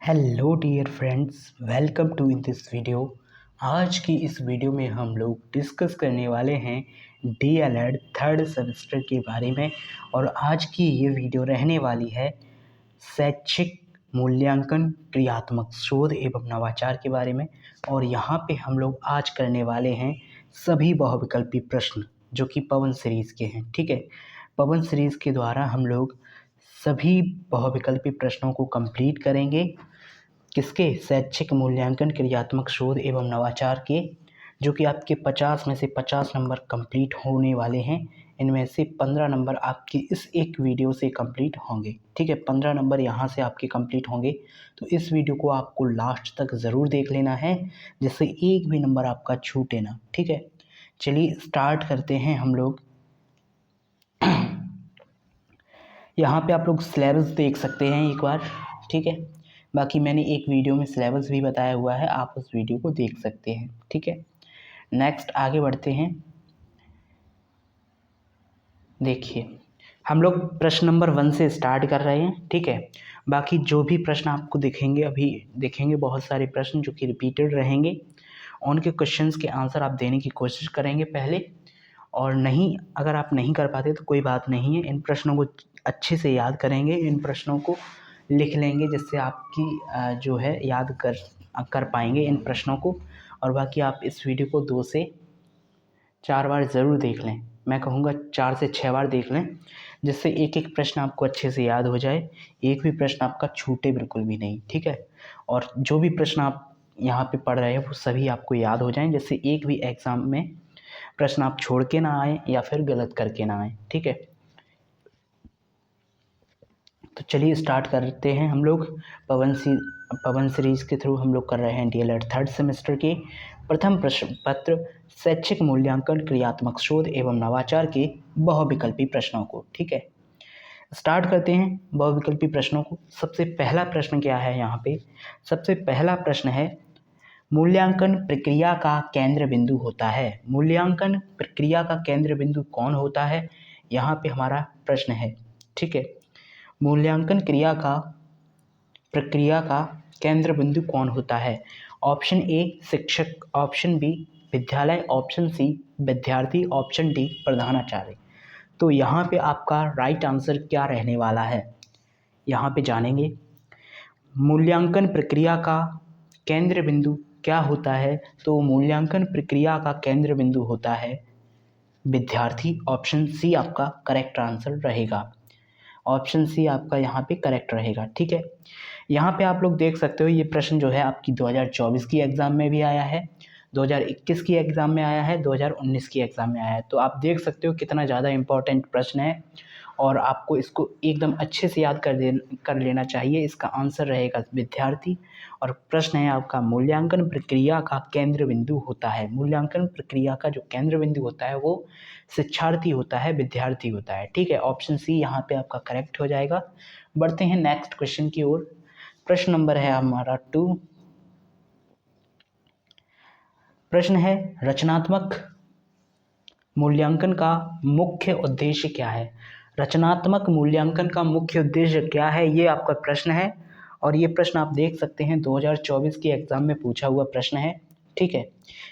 Hello dear friends, welcome to in this video. आज की इस वीडियो में हम लोग डिस्कस करने वाले हैं डीएलएड थर्ड सेमेस्टर के बारे में। और आज की ये वीडियो रहने वाली है शैक्षिक मूल्यांकन, क्रियात्मक शोध एवं नवाचार के बारे में। और यहाँ पे हम लोग आज करने वाले हैं सभी बहुविकल्पी प्रश्न जो कि पवन सीरीज़ के हैं। ठीक है, पवन सीरीज़ के द्वारा हम लोग सभी बहुविकल्पी प्रश्नों को कंप्लीट करेंगे। किसके? शैक्षिक मूल्यांकन, क्रियात्मक शोध एवं नवाचार के, जो कि आपके 50 में से 50 नंबर कंप्लीट होने वाले हैं। इनमें से 15 नंबर आपकी इस एक वीडियो से कंप्लीट होंगे। ठीक है, 15 नंबर यहाँ से आपके कंप्लीट होंगे। तो इस वीडियो को आपको लास्ट तक ज़रूर देख लेना है, जिससे एक भी नंबर आपका छूटे ना। ठीक है, चलिए स्टार्ट करते हैं हम लोग। यहाँ पे आप लोग सिलेबस देख सकते हैं एक बार। ठीक है, बाकी मैंने एक वीडियो में सिलेबस भी बताया हुआ है, आप उस वीडियो को देख सकते हैं। ठीक है, नेक्स्ट आगे बढ़ते हैं। देखिए, हम लोग प्रश्न नंबर 1 से स्टार्ट कर रहे हैं। ठीक है, बाकी जो भी प्रश्न आपको दिखेंगे, अभी देखेंगे बहुत सारे प्रश्न जो कि रिपीटेड रहेंगे। उनके क्वेश्चंस के आंसर आप देने की कोशिश करेंगे पहले, और नहीं, अगर आप नहीं कर पाते तो कोई बात नहीं है। इन प्रश्नों को अच्छे से याद करेंगे, इन प्रश्नों को लिख लेंगे, जिससे आपकी जो है याद कर पाएंगे इन प्रश्नों को। और बाकी आप इस वीडियो को 2 से 4 बार ज़रूर देख लें। मैं कहूँगा 4 से 6 बार देख लें, जिससे एक एक प्रश्न आपको अच्छे से याद हो जाए, एक भी प्रश्न आपका छूटे बिल्कुल भी नहीं। ठीक है, और जो भी प्रश्न आप यहाँ पे पढ़ रहे हैं वो सभी आपको याद हो जाएं, जिससे एक भी एग्ज़ाम में प्रश्न आप छोड़ के ना आए या फिर गलत करके ना आए। ठीक है, तो चलिए स्टार्ट करते हैं हम लोग। पवन सीरीज़ के थ्रू हम लोग कर रहे हैं डीएलएड थर्ड सेमेस्टर के प्रथम प्रश्न पत्र शैक्षिक मूल्यांकन, क्रियात्मक शोध एवं नवाचार के बहुविकल्पी प्रश्नों को। ठीक है, स्टार्ट करते हैं बहुविकल्पी प्रश्नों को। सबसे पहला प्रश्न क्या है यहाँ पे? सबसे पहला प्रश्न है, मूल्यांकन प्रक्रिया का केंद्र बिंदु होता है। मूल्यांकन प्रक्रिया का केंद्र बिंदु कौन होता है? यहाँ पे हमारा प्रश्न है। ठीक है, मूल्यांकन प्रक्रिया का केंद्र बिंदु कौन होता है? ऑप्शन ए शिक्षक, ऑप्शन बी विद्यालय, ऑप्शन सी विद्यार्थी, ऑप्शन डी प्रधानाचार्य। तो यहाँ पे आपका राइट आंसर क्या रहने वाला है, यहाँ पे जानेंगे। मूल्यांकन प्रक्रिया का केंद्र बिंदु क्या होता है? तो मूल्यांकन प्रक्रिया का केंद्र बिंदु होता है विद्यार्थी। ऑप्शन सी आपका करेक्ट आंसर रहेगा। ऑप्शन सी आपका यहाँ पे करेक्ट रहेगा। ठीक है, यहाँ पे आप लोग देख सकते हो, ये प्रश्न जो है आपकी 2024 की एग्ज़ाम में भी आया है, 2021 की एग्ज़ाम में आया है, 2019 की एग्ज़ाम में आया है। तो आप देख सकते हो कितना ज़्यादा इम्पोर्टेंट प्रश्न है, और आपको इसको एकदम अच्छे से याद कर लेना चाहिए। इसका आंसर रहेगा विद्यार्थी। और प्रश्न है आपका, मूल्यांकन प्रक्रिया का केंद्र बिंदु होता है। मूल्यांकन प्रक्रिया का जो केंद्र बिंदु होता है वो शिक्षार्थी होता है, विद्यार्थी होता है। ठीक है, ऑप्शन सी यहाँ पे आपका करेक्ट हो जाएगा। बढ़ते हैं नेक्स्ट क्वेश्चन की ओर। प्रश्न नंबर है हमारा 2। प्रश्न है, रचनात्मक मूल्यांकन का मुख्य उद्देश्य क्या है? रचनात्मक मूल्यांकन का मुख्य उद्देश्य क्या है, ये आपका प्रश्न है। और ये प्रश्न आप देख सकते हैं 2024 की एग्ज़ाम में पूछा हुआ प्रश्न है। ठीक है,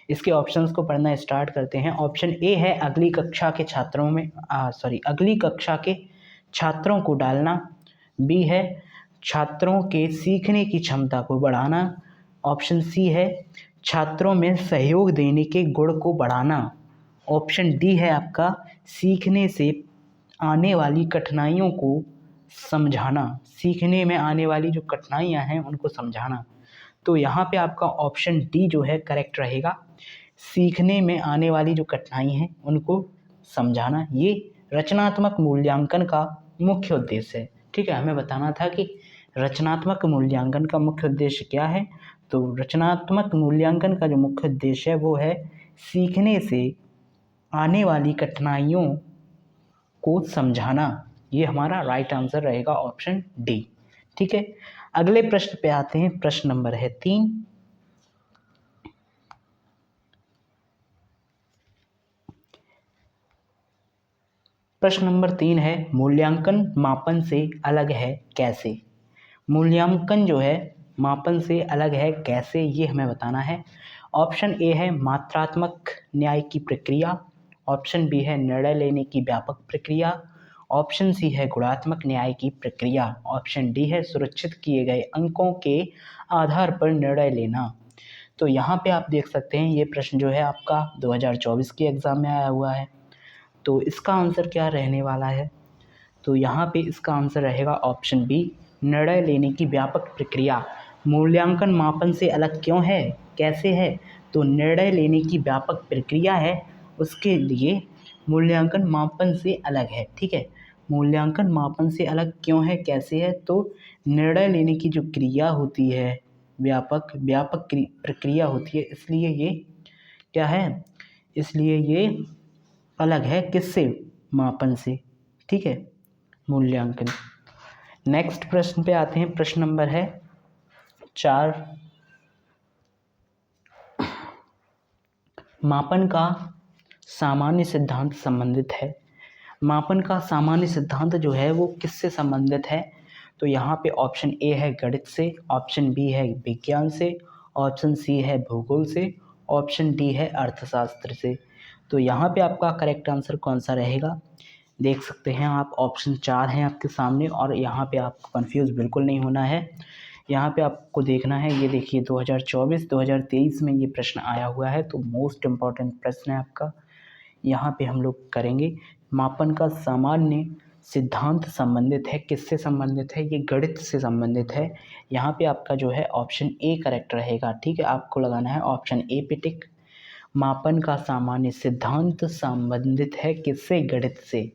इसके ऑप्शंस को पढ़ना स्टार्ट करते हैं। ऑप्शन ए है अगली कक्षा के छात्रों को डालना। बी है छात्रों के सीखने की क्षमता को बढ़ाना। ऑप्शन सी है छात्रों में सहयोग देने के गुण को बढ़ाना। ऑप्शन डी है आपका सीखने से आने वाली कठिनाइयों को समझाना। सीखने में आने वाली जो कठिनाइयाँ हैं उनको समझाना। तो यहाँ पे आपका ऑप्शन डी जो है करेक्ट रहेगा। सीखने में आने वाली जो कठिनाई हैं उनको समझाना, ये रचनात्मक मूल्यांकन का मुख्य उद्देश्य है। ठीक है, हमें बताना था कि रचनात्मक मूल्यांकन का मुख्य उद्देश्य क्या है। तो रचनात्मक मूल्यांकन का जो मुख्य उद्देश्य है वो है सीखने से आने वाली कठिनाइयों को समझाना। ये हमारा राइट आंसर रहेगा, ऑप्शन डी। ठीक है, अगले प्रश्न पे आते हैं। प्रश्न नंबर है 3। प्रश्न नंबर 3 है, मूल्यांकन मापन से अलग है कैसे? मूल्यांकन जो है मापन से अलग है कैसे, ये हमें बताना है। ऑप्शन ए है मात्रात्मक न्याय की प्रक्रिया, ऑप्शन बी है निर्णय लेने की व्यापक प्रक्रिया, ऑप्शन सी है गुणात्मक न्याय की प्रक्रिया, ऑप्शन डी है सुरक्षित किए गए अंकों के आधार पर निर्णय लेना। तो यहाँ पे आप देख सकते हैं ये प्रश्न जो है आपका 2024 के एग्ज़ाम में आया हुआ है। तो इसका आंसर क्या रहने वाला है? तो यहाँ पे इसका आंसर रहेगा ऑप्शन बी, निर्णय लेने की व्यापक प्रक्रिया। मूल्यांकन मापन से अलग क्यों है, कैसे है? तो निर्णय लेने की व्यापक प्रक्रिया है, उसके लिए मूल्यांकन मापन से अलग है। ठीक है, मूल्यांकन मापन से अलग क्यों है, कैसे है? तो निर्णय लेने की जो क्रिया होती है, व्यापक प्रक्रिया होती है, इसलिए ये क्या है, इसलिए ये अलग है किससे, मापन से। ठीक है, मूल्यांकन। नेक्स्ट प्रश्न पे आते हैं, प्रश्न नंबर है 4। मापन का सामान्य सिद्धांत संबंधित है। मापन का सामान्य सिद्धांत जो है वो किससे संबंधित है? तो यहाँ पे ऑप्शन ए है गणित से, ऑप्शन बी है विज्ञान से, ऑप्शन सी है भूगोल से, ऑप्शन डी है अर्थशास्त्र से। तो यहाँ पे आपका करेक्ट आंसर कौन सा रहेगा? देख सकते हैं आप, ऑप्शन 4 हैं आपके सामने, और यहाँ पे आपको कंफ्यूज बिल्कुल नहीं होना है। यहाँ पे आपको देखना है, ये देखिए 2024-2023 में ये प्रश्न आया हुआ है, तो मोस्ट इम्पॉर्टेंट प्रश्न है आपका। यहाँ पे हम लोग करेंगे मापन का सामान्य सिद्धांत संबंधित है, किससे संबंधित है? ये गणित से संबंधित है। यहाँ पे आपका जो है ऑप्शन ए करेक्ट रहेगा। ठीक है, आपको लगाना है ऑप्शन ए पे टिक। मापन का सामान्य सिद्धांत संबंधित है किससे? गणित से।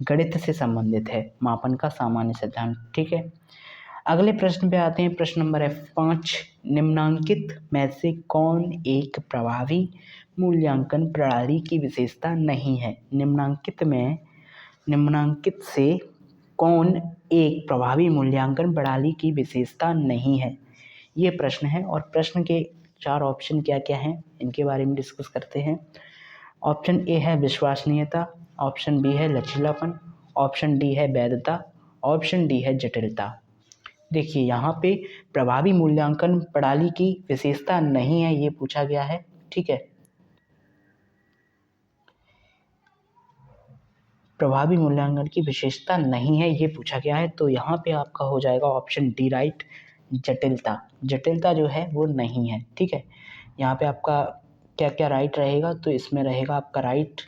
गणित से संबंधित है मापन का सामान्य सिद्धांत। ठीक है, अगले प्रश्न पे आते हैं, प्रश्न नंबर है 5। निम्नांकित में से कौन एक प्रभावी मूल्यांकन प्रणाली की विशेषता नहीं है? निम्नांकित से कौन एक प्रभावी मूल्यांकन प्रणाली की विशेषता नहीं है? ये प्रश्न है, और प्रश्न के 4 ऑप्शन क्या क्या हैं इनके बारे में डिस्कस करते हैं। ऑप्शन ए है विश्वसनीयता, ऑप्शन बी है लचीलापन, ऑप्शन डी है वैधता, ऑप्शन डी है जटिलता। देखिए यहाँ पे प्रभावी मूल्यांकन प्रणाली की विशेषता नहीं है ये पूछा गया है। ठीक है, प्रभावी मूल्यांकन की विशेषता नहीं है ये पूछा गया है, तो यहाँ पे आपका हो जाएगा ऑप्शन डी राइट, जटिलता। जटिलता जो है वो नहीं है। ठीक है, यहाँ पे आपका क्या क्या राइट रहेगा? तो इसमें रहेगा आपका राइट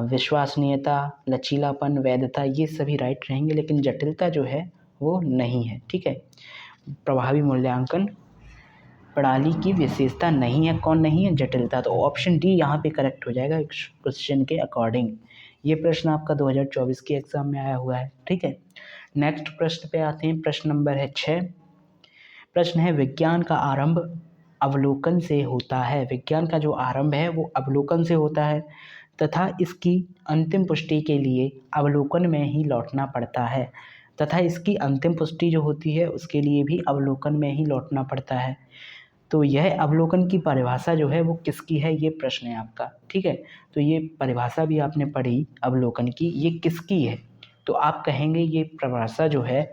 विश्वसनीयता, लचीलापन, वैधता, ये सभी राइट रहेंगे, लेकिन जटिलता जो है वो नहीं है। ठीक है, प्रभावी मूल्यांकन प्रणाली की विशेषता नहीं है, कौन नहीं है? जटिलता। तो ऑप्शन डी यहाँ पे करेक्ट हो जाएगा क्वेश्चन के अकॉर्डिंग। ये प्रश्न आपका 2024 के एग्जाम में आया हुआ है। ठीक है, नेक्स्ट प्रश्न पे आते हैं, प्रश्न नंबर है 6। प्रश्न है विज्ञान का आरंभ अवलोकन से होता है। विज्ञान का जो आरंभ है वो अवलोकन से होता है, तथा इसकी अंतिम पुष्टि के लिए अवलोकन में ही लौटना पड़ता है। तथा इसकी अंतिम पुष्टि जो होती है उसके लिए भी अवलोकन में ही लौटना पड़ता है। तो यह अवलोकन की परिभाषा जो है वो किसकी है, ये प्रश्न है आपका। ठीक है, तो ये परिभाषा भी आपने पढ़ी अवलोकन की, ये किसकी है? तो आप कहेंगे ये परिभाषा जो है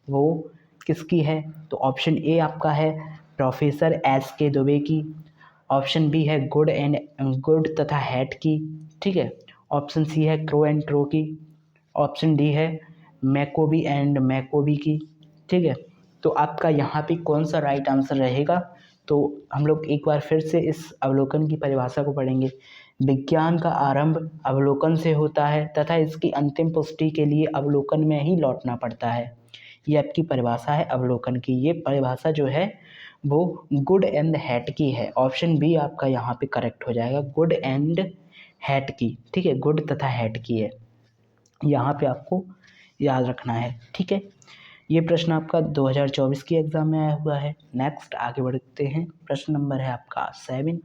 वो किसकी है? तो ऑप्शन ए आपका है प्रोफेसर एस के दुबे की, ऑप्शन बी है गुड तथा हैट की। ठीक है, ऑप्शन सी है क्रो एंड ट्रो की, ऑप्शन डी है मैकोबी एंड मैकोबी की। ठीक है, तो आपका यहाँ पे कौन सा राइट आंसर रहेगा? तो हम लोग एक बार फिर से इस अवलोकन की परिभाषा को पढ़ेंगे। विज्ञान का आरंभ अवलोकन से होता है तथा इसकी अंतिम पुष्टि के लिए अवलोकन में ही लौटना पड़ता है। ये आपकी परिभाषा है अवलोकन की। ये परिभाषा जो है वो गुड एंड हैट की है। ऑप्शन बी आपका यहाँ पे करेक्ट हो जाएगा, गुड एंड हैट की। ठीक है, गुड तथा हैट की है, यहाँ पे आपको याद रखना है। ठीक है, ये प्रश्न आपका 2024 के एग्जाम में आया हुआ है। नेक्स्ट आगे बढ़ते हैं, प्रश्न नंबर है आपका 7।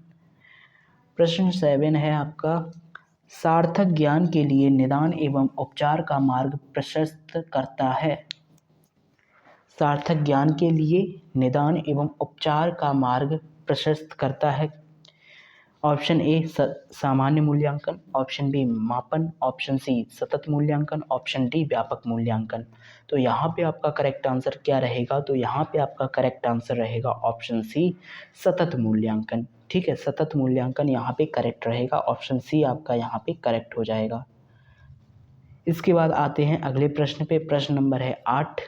प्रश्न 7 है आपका सार्थक ज्ञान के लिए निदान एवं उपचार का मार्ग प्रशस्त करता है। सार्थक ज्ञान के लिए निदान एवं उपचार का मार्ग प्रशस्त करता है। ऑप्शन ए सामान्य मूल्यांकन, ऑप्शन बी मापन, ऑप्शन सी सतत मूल्यांकन, ऑप्शन डी व्यापक मूल्यांकन। तो यहाँ पे आपका करेक्ट आंसर क्या रहेगा? तो यहाँ पे आपका करेक्ट आंसर रहेगा ऑप्शन सी सतत मूल्यांकन। ठीक है, सतत मूल्यांकन यहाँ पे करेक्ट रहेगा, ऑप्शन सी आपका यहाँ पे करेक्ट हो जाएगा। इसके बाद आते हैं अगले प्रश्न पे। प्रश्न नंबर है 8,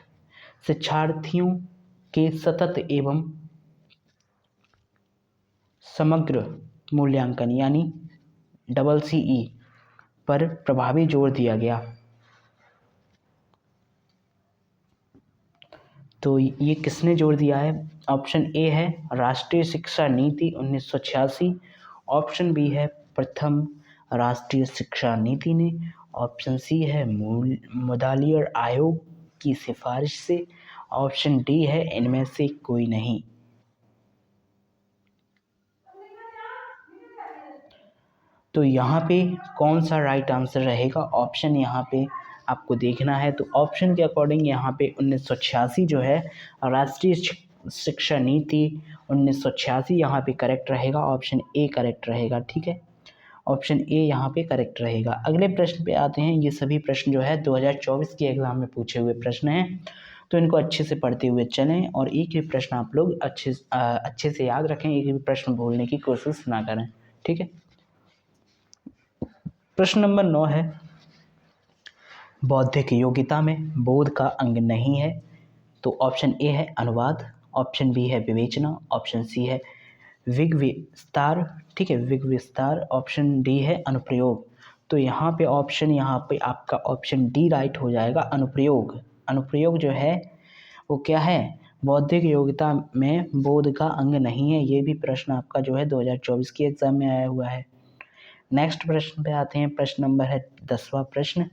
शिक्षार्थियों के सतत एवं समग्र मूल्यांकन यानी CCE पर प्रभावी जोर दिया गया। तो ये किसने जोर दिया है? ऑप्शन ए है राष्ट्रीय शिक्षा नीति 1986, ऑप्शन बी है प्रथम राष्ट्रीय शिक्षा नीति ने, ऑप्शन सी है मुदालियर आयोग की सिफारिश से, ऑप्शन डी है इनमें से कोई नहीं। तो यहाँ पे कौन सा राइट आंसर रहेगा? ऑप्शन यहाँ पे आपको देखना है। तो ऑप्शन के अकॉर्डिंग यहाँ पे 1986 जो है राष्ट्रीय शिक्षा नीति 1986 यहाँ पे करेक्ट रहेगा, ऑप्शन ए करेक्ट रहेगा। ठीक है, ऑप्शन ए यहाँ पे करेक्ट रहेगा। अगले प्रश्न पे आते हैं। ये सभी प्रश्न जो है 2024 के एग्जाम में पूछे हुए प्रश्न हैं, तो इनको अच्छे से पढ़ते हुए चलें और एक ही प्रश्न आप लोग अच्छे से याद रखें, एक भी प्रश्न भूलने की कोशिश ना करें। ठीक है, प्रश्न नंबर 9 है, बौद्धिक योग्यता में बोध का अंग नहीं है। तो ऑप्शन ए है अनुवाद, ऑप्शन बी है विवेचना, ऑप्शन सी है विग-विस्तार। ठीक है, विग-विस्तार, ऑप्शन डी है अनुप्रयोग। तो यहाँ पे आपका ऑप्शन डी राइट हो जाएगा, अनुप्रयोग। अनुप्रयोग जो है वो क्या है? बौद्धिक योग्यता में बोध का अंग नहीं है। ये भी प्रश्न आपका जो है 2024 के एग्जाम में आया हुआ है। नेक्स्ट प्रश्न पे आते हैं। प्रश्न नंबर है 10वां प्रश्न,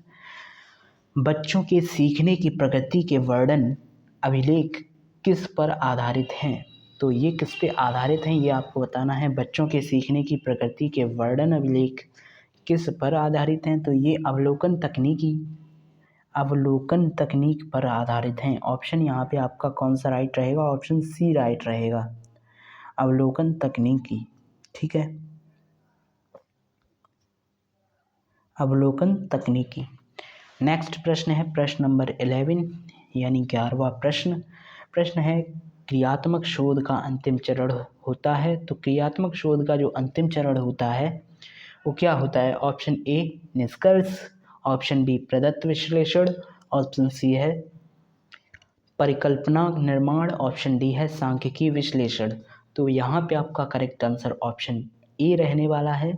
बच्चों के सीखने की प्रगति के वर्णन अभिलेख किस पर आधारित हैं? तो ये किस पे आधारित हैं ये आपको बताना है। बच्चों के सीखने की प्रगति के वर्णन अभिलेख किस पर आधारित हैं? तो ये अवलोकन तकनीक पर आधारित हैं। ऑप्शन यहाँ पे आपका कौन सा राइट रहेगा? ऑप्शन सी राइट रहेगा, अवलोकन तकनीकी। ठीक है, अवलोकन तकनीकी। नेक्स्ट प्रश्न है प्रश्न नंबर 11 यानी 11वां प्रश्न। प्रश्न है क्रियात्मक शोध का अंतिम चरण होता है। तो क्रियात्मक शोध का जो अंतिम चरण होता है वो क्या होता है? ऑप्शन ए निष्कर्ष, ऑप्शन बी प्रदत्त विश्लेषण, ऑप्शन सी है परिकल्पना निर्माण, ऑप्शन डी है सांख्यिकी विश्लेषण। तो यहाँ पे आपका करेक्ट आंसर ऑप्शन ए रहने वाला है,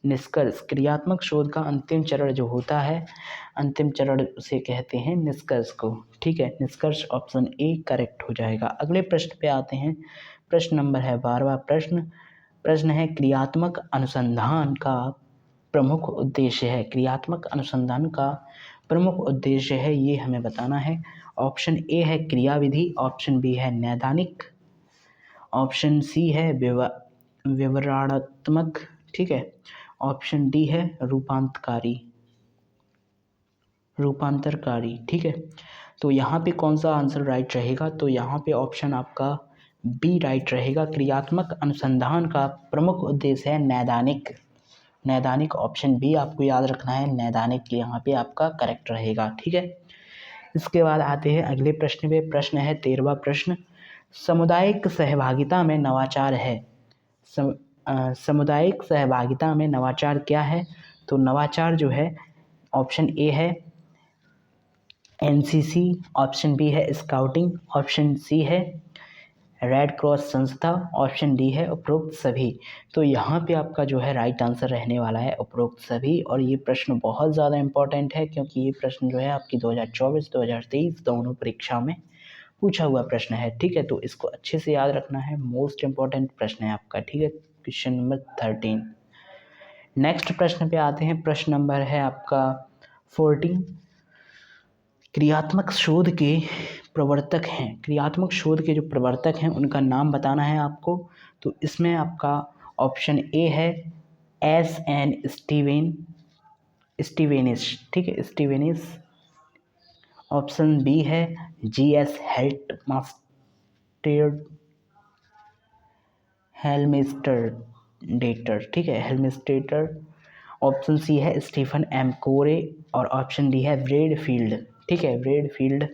निष्कर्ष। क्रियात्मक शोध का अंतिम चरण जो होता है, अंतिम चरण उसे कहते हैं निष्कर्ष को। ठीक है, निष्कर्ष ऑप्शन ए करेक्ट हो जाएगा। अगले प्रश्न पे आते हैं। प्रश्न नंबर है 12वां प्रश्न। प्रश्न है क्रियात्मक अनुसंधान का प्रमुख उद्देश्य है। क्रियात्मक अनुसंधान का प्रमुख उद्देश्य है ये हमें बताना है। ऑप्शन ए है क्रियाविधि, ऑप्शन बी है नैदानिक, ऑप्शन सी है विवरणात्मक। ठीक है, ऑप्शन डी है रूपांतरकारी। ठीक है, तो यहाँ पे कौन सा आंसर राइट रहेगा? तो यहाँ पे ऑप्शन आपका बी राइट रहेगा, क्रियात्मक अनुसंधान का प्रमुख उद्देश्य है नैदानिक। नैदानिक, ऑप्शन बी आपको याद रखना है, नैदानिक यहाँ पे आपका करेक्ट रहेगा। ठीक है, इसके बाद आते हैं अगले प्रश्न पे। प्रश्न है 13वां प्रश्न, सामुदायिक सहभागिता में नवाचार है। सामुदायिक सहभागिता में नवाचार क्या है? तो नवाचार जो है ऑप्शन ए है NCC, ऑप्शन बी है स्काउटिंग, ऑप्शन सी है रेड क्रॉस संस्था, ऑप्शन डी है उपरोक्त सभी। तो यहाँ पे आपका जो है राइट आंसर रहने वाला है उपरोक्त सभी। और ये प्रश्न बहुत ज़्यादा इम्पोर्टेंट है क्योंकि ये प्रश्न जो है आपकी 2024 2023 दोनों परीक्षा में पूछा हुआ प्रश्न है। ठीक है, तो इसको अच्छे से याद रखना है, मोस्ट इम्पॉर्टेंट प्रश्न है आपका। ठीक है, क्वेश्चन नंबर 13। नेक्स्ट प्रश्न पे आते हैं। प्रश्न नंबर है आपका 14, क्रियात्मक शोध के प्रवर्तक हैं। क्रियात्मक शोध के जो प्रवर्तक हैं उनका नाम बताना है आपको। तो इसमें आपका ऑप्शन ए है SN स्टीवेनिस। ठीक है, स्टीवेनिस। ऑप्शन बी है GS हेल्टमास्टर। हेल्मस्टेटर, ठीक है, हेल्मस्टेटर। ऑप्शन सी है स्टीफन एम कोरे और ऑप्शन डी है ब्रैडफील्ड, ठीक है, ब्रैडफील्ड।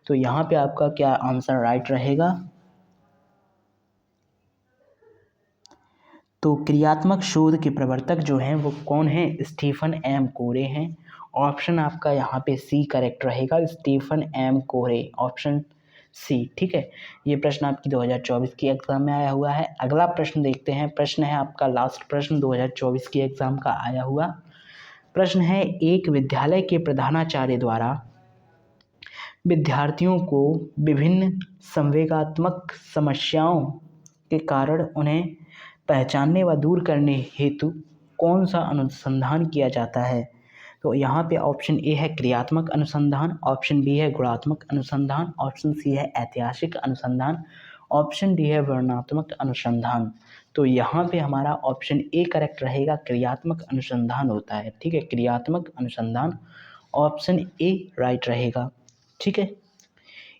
तो यहाँ पे आपका क्या आंसर राइट रहेगा? तो क्रियात्मक शोध के प्रवर्तक जो हैं वो कौन हैं? स्टीफन एम कोरे हैं। ऑप्शन आपका यहाँ पे सी करेक्ट रहेगा, स्टीफन एम कोरे, ऑप्शन सी, ठीक है। ये प्रश्न आपकी 2024 की एग्जाम में आया हुआ है। अगला प्रश्न देखते हैं। प्रश्न है आपका लास्ट प्रश्न 2024 की एग्जाम का आया हुआ प्रश्न है, एक विद्यालय के प्रधानाचार्य द्वारा विद्यार्थियों को विभिन्न संवेगात्मक समस्याओं के कारण उन्हें पहचानने व दूर करने हेतु कौन सा अनुसंधान किया जाता है? तो यहाँ पे ऑप्शन ए है क्रियात्मक अनुसंधान, ऑप्शन बी है गुणात्मक अनुसंधान, ऑप्शन सी है ऐतिहासिक अनुसंधान, ऑप्शन डी है वर्णनात्मक अनुसंधान। तो यहाँ पे हमारा ऑप्शन ए करेक्ट रहेगा, क्रियात्मक अनुसंधान होता है, ठीक है, क्रियात्मक अनुसंधान, ऑप्शन ए राइट रहेगा, ठीक है।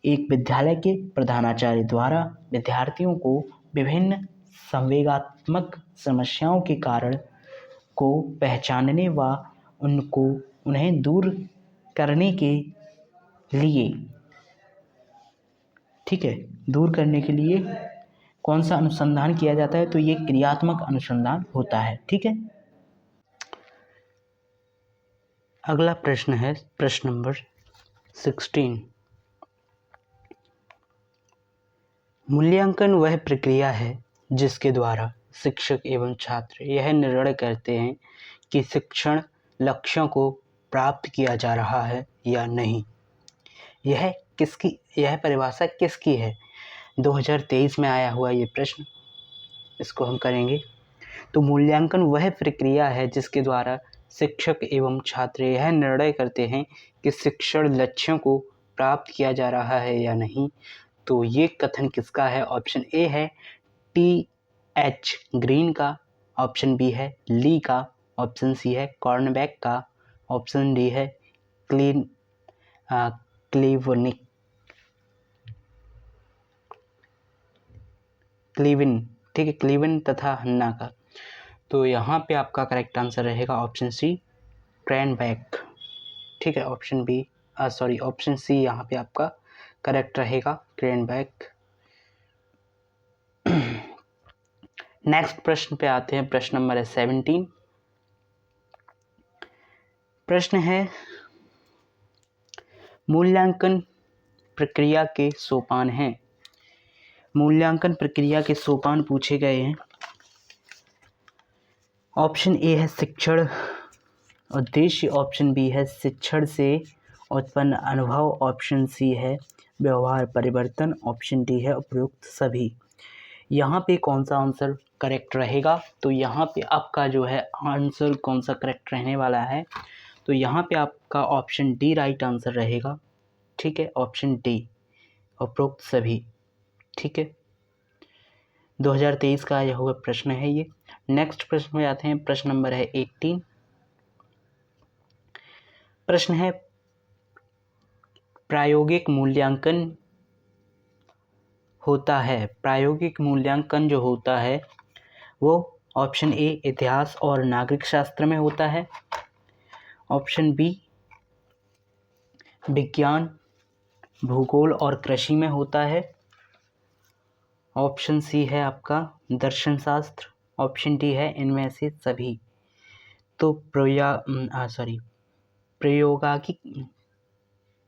एक विद्यालय के प्रधानाचार्य द्वारा विद्यार्थियों को विभिन्न संवेगात्मक समस्याओं के कारण को पहचानने व उन्हें दूर करने के लिए, ठीक है, दूर करने के लिए कौन सा अनुसंधान किया जाता है? तो ये क्रियात्मक अनुसंधान होता है, ठीक है। अगला प्रश्न है प्रश्न नंबर 16। मूल्यांकन वह प्रक्रिया है जिसके द्वारा शिक्षक एवं छात्र यह निर्णय करते हैं कि शिक्षण लक्ष्यों को प्राप्त किया जा रहा है या नहीं। यह परिभाषा किसकी है? 2023 में आया हुआ ये प्रश्न, इसको हम करेंगे। तो मूल्यांकन वह प्रक्रिया है जिसके द्वारा शिक्षक एवं छात्र यह निर्णय करते हैं कि शिक्षण लक्ष्यों को प्राप्त किया जा रहा है या नहीं। तो ये कथन किसका है? ऑप्शन ए है T.H. ग्रीन का, ऑप्शन बी है ली का, ऑप्शन सी है कॉर्नबैक का, ऑप्शन डी है क्लीविन, ठीक है, क्लीविन तथा हन्ना का। तो यहाँ पे आपका करेक्ट आंसर रहेगा ऑप्शन सी क्रैनबैक, ठीक है, ऑप्शन सी यहाँ पे आपका करेक्ट रहेगा, क्रैनबैक। नेक्स्ट प्रश्न पे आते हैं। प्रश्न नंबर है 17। प्रश्न है मूल्यांकन प्रक्रिया के सोपान हैं। मूल्यांकन प्रक्रिया के सोपान पूछे गए हैं। ऑप्शन ए है शिक्षण उद्देश्य, ऑप्शन बी है शिक्षण से उत्पन्न अनुभव, ऑप्शन सी है व्यवहार परिवर्तन, ऑप्शन डी है उपयुक्त सभी। यहाँ पे कौन सा आंसर करेक्ट रहेगा? तो यहाँ पे आपका जो है आंसर कौन सा करेक्ट रहने वाला है? तो यहाँ पे आपका ऑप्शन डी राइट आंसर रहेगा, ठीक है, ऑप्शन डी उपरोक्त सभी, ठीक है। 2023 का यह हुआ प्रश्न है ये। नेक्स्ट प्रश्न में आते हैं। प्रश्न नंबर है 18। प्रश्न है प्रायोगिक मूल्यांकन होता है। प्रायोगिक मूल्यांकन जो होता है वो ऑप्शन ए इतिहास और नागरिक शास्त्र में होता है, ऑप्शन बी विज्ञान भूगोल और कृषि में होता है, ऑप्शन सी है आपका दर्शन शास्त्र, ऑप्शन डी है इनमें से सभी। तो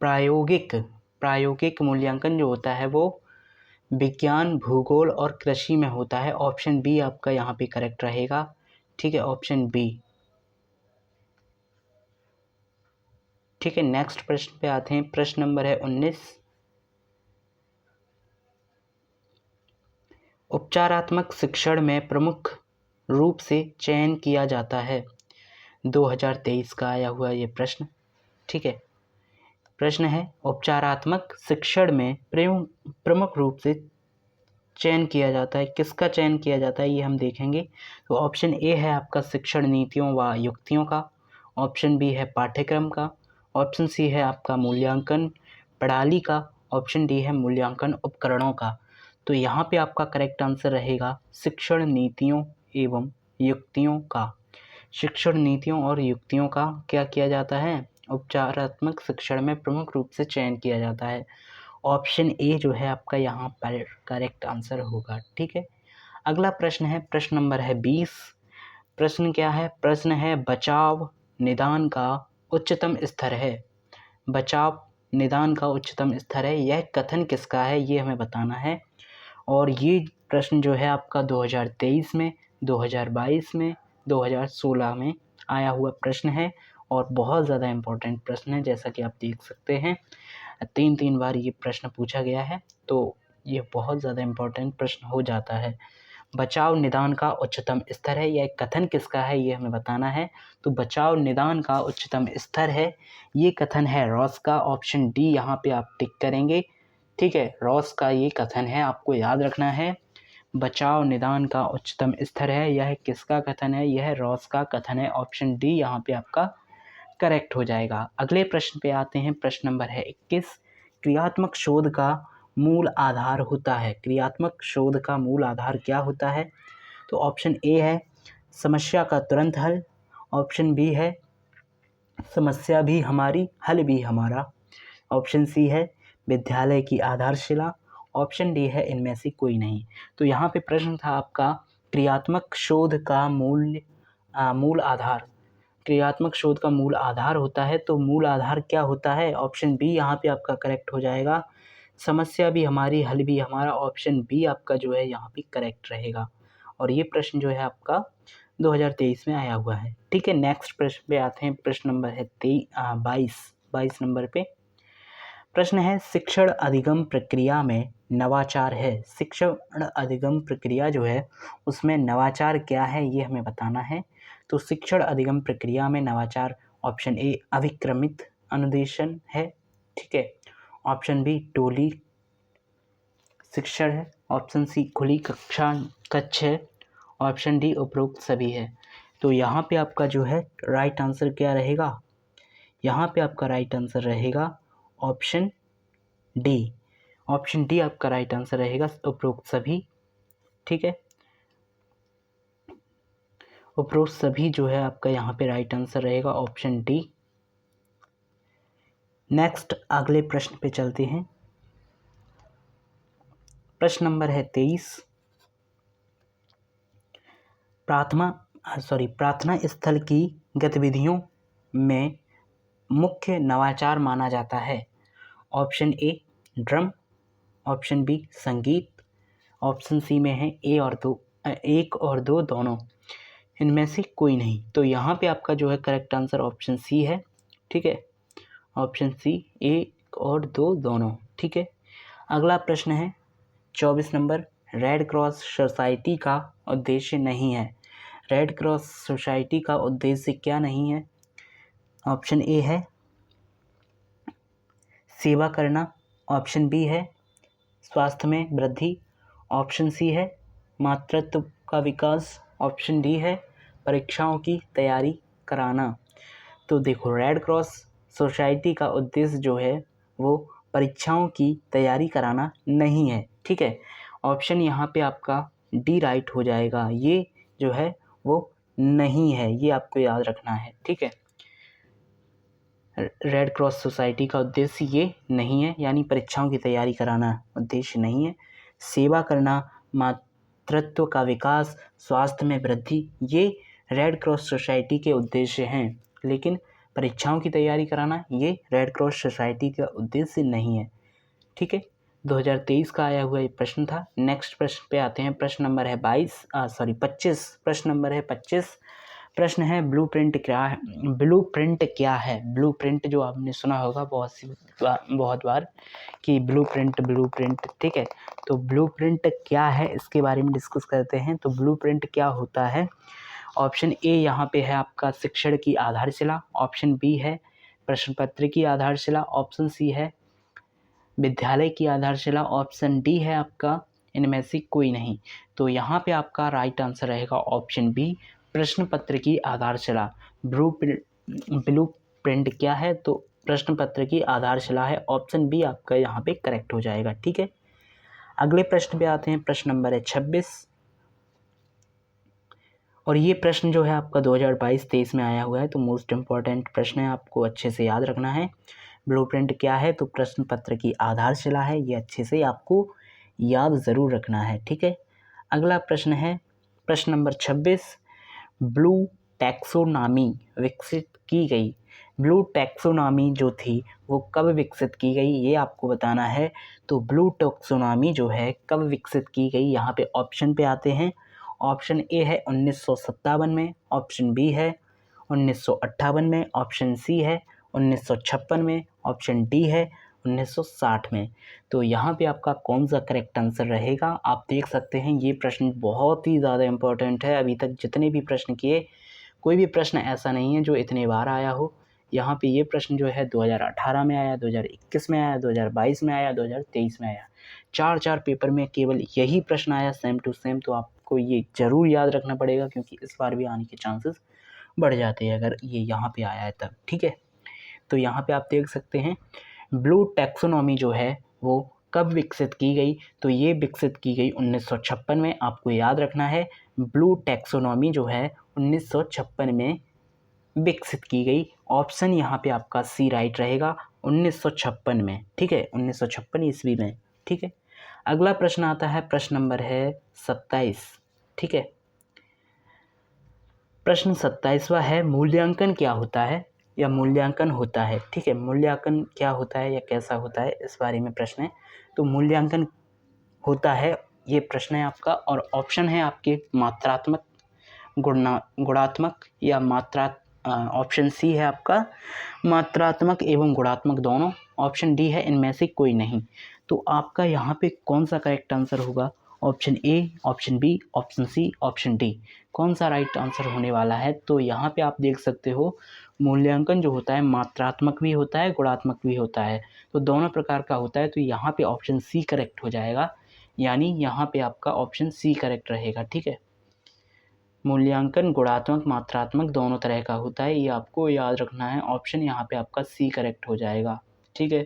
प्रायोगिक मूल्यांकन जो होता है वो विज्ञान भूगोल और कृषि में होता है। ऑप्शन बी आपका यहाँ पे करेक्ट रहेगा, ठीक है, ऑप्शन बी, ठीक है। नेक्स्ट प्रश्न पे आते हैं। प्रश्न नंबर है 19। उपचारात्मक शिक्षण में प्रमुख रूप से चयन किया जाता है। 2023 का आया हुआ ये प्रश्न, ठीक है। प्रश्न है उपचारात्मक शिक्षण में प्रमुख रूप से चयन किया जाता है। किसका चयन किया जाता है ये हम देखेंगे। तो ऑप्शन ए है आपका शिक्षण नीतियों व युक्तियों का, ऑप्शन बी है पाठ्यक्रम का, ऑप्शन सी है आपका मूल्यांकन प्रणाली का, ऑप्शन डी है मूल्यांकन उपकरणों का। तो यहाँ पे आपका करेक्ट आंसर रहेगा शिक्षण नीतियों एवं युक्तियों का, शिक्षण नीतियों और युक्तियों का क्या किया जाता है, उपचारात्मक शिक्षण में प्रमुख रूप से चयन किया जाता है। ऑप्शन ए जो है आपका यहाँ पर करेक्ट आंसर होगा। ठीक है, अगला प्रश्न है, प्रश्न नंबर है 20। प्रश्न क्या है, प्रश्न है बचाव निदान का उच्चतम स्तर है। बचाव निदान का उच्चतम स्तर है, यह कथन किसका है, ये हमें बताना है। और ये प्रश्न जो है आपका 2023 में, 2022 में, 2016 में आया हुआ प्रश्न है और बहुत ज़्यादा इम्पोर्टेंट प्रश्न है। जैसा कि आप देख सकते हैं 3 बार ये प्रश्न पूछा गया है, तो ये बहुत ज़्यादा इम्पोर्टेंट प्रश्न हो जाता है। बचाव निदान का उच्चतम स्तर है, यह कथन किसका है, ये हमें बताना है। तो बचाव निदान का उच्चतम स्तर है, ये कथन है रॉस का। ऑप्शन डी यहाँ पे आप टिक करेंगे। ठीक है, रॉस का ये कथन है, आपको याद रखना है। बचाव निदान का उच्चतम स्तर है, यह किसका कथन है, यह रॉस का कथन है। ऑप्शन डी यहाँ पे आपका करेक्ट हो जाएगा। अगले प्रश्न पे आते हैं, प्रश्न नंबर है 21। क्रियात्मक शोध का मूल आधार होता है। क्रियात्मक शोध का मूल आधार क्या होता है, तो ऑप्शन ए है समस्या का तुरंत हल, ऑप्शन बी है समस्या भी हमारी हल भी हमारा, ऑप्शन सी है विद्यालय की आधारशिला, ऑप्शन डी है इनमें से कोई नहीं। तो यहाँ पे प्रश्न था आपका क्रियात्मक शोध का मूल आधार। क्रियात्मक शोध का मूल आधार होता है, तो मूल आधार क्या होता है, ऑप्शन बी यहाँ पे आपका करेक्ट हो जाएगा। समस्या भी हमारी हल भी हमारा, ऑप्शन बी आपका जो है यहाँ पे करेक्ट रहेगा। और ये प्रश्न जो है आपका 2023 में आया हुआ है। ठीक है, नेक्स्ट प्रश्न पे आते हैं, प्रश्न नंबर है 22 नंबर पे प्रश्न है शिक्षण अधिगम प्रक्रिया में नवाचार है। शिक्षण अधिगम प्रक्रिया जो है उसमें नवाचार क्या है, ये हमें बताना है। तो शिक्षण अधिगम प्रक्रिया में नवाचार, ऑप्शन ए अभिक्रमित अनुदेशन है। ठीक है, ऑप्शन बी टोली शिक्षण है, ऑप्शन सी खुली कक्ष है, ऑप्शन डी उपरोक्त सभी है। तो यहाँ पे आपका जो है राइट आंसर क्या रहेगा, यहाँ पे आपका राइट आंसर रहेगा ऑप्शन डी। ऑप्शन डी आपका राइट आंसर रहेगा, उपरोक्त सभी। ठीक है, उपरोक्त सभी जो है आपका यहाँ पे राइट आंसर रहेगा, ऑप्शन डी। नेक्स्ट अगले प्रश्न पे चलते हैं, प्रश्न नंबर है 23। प्रार्थना स्थल की गतिविधियों में मुख्य नवाचार माना जाता है। Option A drum, option B संगीत, ऑप्शन सी में है एक और दो दोनों, इनमें से कोई नहीं। तो यहाँ पे आपका जो है करेक्ट आंसर ऑप्शन सी है। ठीक है, ऑप्शन सी एक और दो दोनों। ठीक है, अगला प्रश्न है 24 नंबर। रेड क्रॉस सोसाइटी का उद्देश्य नहीं है। रेड क्रॉस सोसाइटी का उद्देश्य क्या नहीं है, ऑप्शन ए है सेवा करना, ऑप्शन बी है स्वास्थ्य में वृद्धि, ऑप्शन सी है मातृत्व का विकास, ऑप्शन डी है परीक्षाओं की तैयारी कराना। तो देखो रेड क्रॉस सोसाइटी का उद्देश्य जो है वो परीक्षाओं की तैयारी कराना नहीं है। ठीक है, ऑप्शन यहाँ पे आपका डी राइट हो जाएगा, ये जो है वो नहीं है, ये आपको याद रखना है। ठीक है, रेड क्रॉस सोसाइटी का उद्देश्य ये नहीं है, यानी परीक्षाओं की तैयारी कराना उद्देश्य नहीं है। सेवा करना, मातृत्व का विकास, स्वास्थ्य में वृद्धि, ये रेड क्रॉस सोसाइटी के उद्देश्य हैं, लेकिन परीक्षाओं की तैयारी कराना ये रेड क्रॉस सोसाइटी का उद्देश्य नहीं है। ठीक है, 2023 का आया हुआ ये प्रश्न था। नेक्स्ट प्रश्न पे आते हैं, प्रश्न नंबर है 25। प्रश्न नंबर है 25। प्रश्न है ब्लूप्रिंट क्या है। ब्लूप्रिंट क्या है, ब्लूप्रिंट जो आपने सुना होगा बहुत बार कि ब्लूप्रिंट। ठीक है, तो ब्लूप्रिंट क्या है इसके बारे में डिस्कस करते हैं। तो ब्लूप्रिंट क्या होता है, ऑप्शन ए यहाँ पे है आपका शिक्षण की आधारशिला, ऑप्शन बी है प्रश्न पत्र की आधारशिला, ऑप्शन सी है विद्यालय की आधारशिला, ऑप्शन डी है आपका इनमें से कोई नहीं। तो यहाँ पे आपका राइट आंसर रहेगा ऑप्शन बी प्रश्न पत्र की आधारशिला। ब्लूप्रिंट क्या है, तो प्रश्न पत्र की आधारशिला है, ऑप्शन बी आपका यहाँ पे करेक्ट हो जाएगा। ठीक है, अगले प्रश्न पे आते हैं, प्रश्न नंबर है 26। और ये प्रश्न जो है आपका 2022-23 में आया हुआ है, तो मोस्ट इम्पॉर्टेंट प्रश्न है, आपको अच्छे से याद रखना है। ब्लूप्रिंट क्या है? तो प्रश्न पत्र की आधारशिला है, ये अच्छे से आपको याद ज़रूर रखना है, ठीक है। अगला प्रश्न है प्रश्न नंबर 26, ब्लू टैक्सोनॉमी विकसित की गई। ब्लू टैक्सोनॉमी जो थी वो कब विकसित की गई, ये आपको बताना है। तो ब्लू टैक्सोनॉमी जो है कब विकसित की गई, यहाँ पे ऑप्शन पे आते हैं। ऑप्शन ए है 1957 में, ऑप्शन बी है 1958 में, ऑप्शन सी है 1956 में, ऑप्शन डी है 1960 में। तो यहाँ पे आपका कौन सा करेक्ट आंसर रहेगा? आप देख सकते हैं ये प्रश्न बहुत ही ज़्यादा इम्पोर्टेंट है। अभी तक जितने भी प्रश्न किए, कोई भी प्रश्न ऐसा नहीं है जो इतने बार आया हो। यहाँ पे ये प्रश्न जो है 2018 में आया, 2021 में आया, 2022 में आया, 2023 में आया। 4 पेपर में केवल यही प्रश्न आया सेम टू सेम। तो आपको ये ज़रूर याद रखना पड़ेगा, क्योंकि इस बार भी आने के चांसेस बढ़ जाते हैं अगर ये यहाँ पे आया है तब, ठीक है। तो यहाँ पे आप देख सकते हैं ब्लू टैक्सोनॉमी जो है वो कब विकसित की गई, तो ये विकसित की गई 1956 में। आपको याद रखना है ब्लू टैक्सोनॉमी जो है 1956 में विकसित की गई। ऑप्शन यहाँ पे आपका सी राइट रहेगा, 1956 में, ठीक है, 1956 ईस्वी में, ठीक है। अगला प्रश्न आता है, प्रश्न नंबर है 27, ठीक है। प्रश्न 27वां है, मूल्यांकन क्या होता है या मूल्यांकन होता है, ठीक है। मूल्यांकन क्या होता है या कैसा होता है, इस बारे में प्रश्न है। तो मूल्यांकन होता है, ये प्रश्न है आपका, और ऑप्शन है आपके मात्रात्मक, गुणात्मक या ऑप्शन सी है आपका मात्रात्मक एवं गुणात्मक दोनों, ऑप्शन डी है इनमें से कोई नहीं। तो आपका यहाँ पे कौन सा करेक्ट आंसर होगा? Option A, option B, option C, option D, कौन सा राइट आंसर होने वाला है? तो यहाँ पे आप देख सकते हो मूल्यांकन जो होता है मात्रात्मक भी होता है, गुणात्मक भी होता है, तो दोनों प्रकार का होता है। तो यहाँ पे ऑप्शन सी करेक्ट हो जाएगा, यानी यहाँ पे आपका ऑप्शन सी करेक्ट रहेगा, ठीक है। मूल्यांकन गुणात्मक मात्रात्मक दोनों तरह का होता है, ये आपको याद रखना है। ऑप्शन यहाँ पे आपका सी करेक्ट हो जाएगा, ठीक है।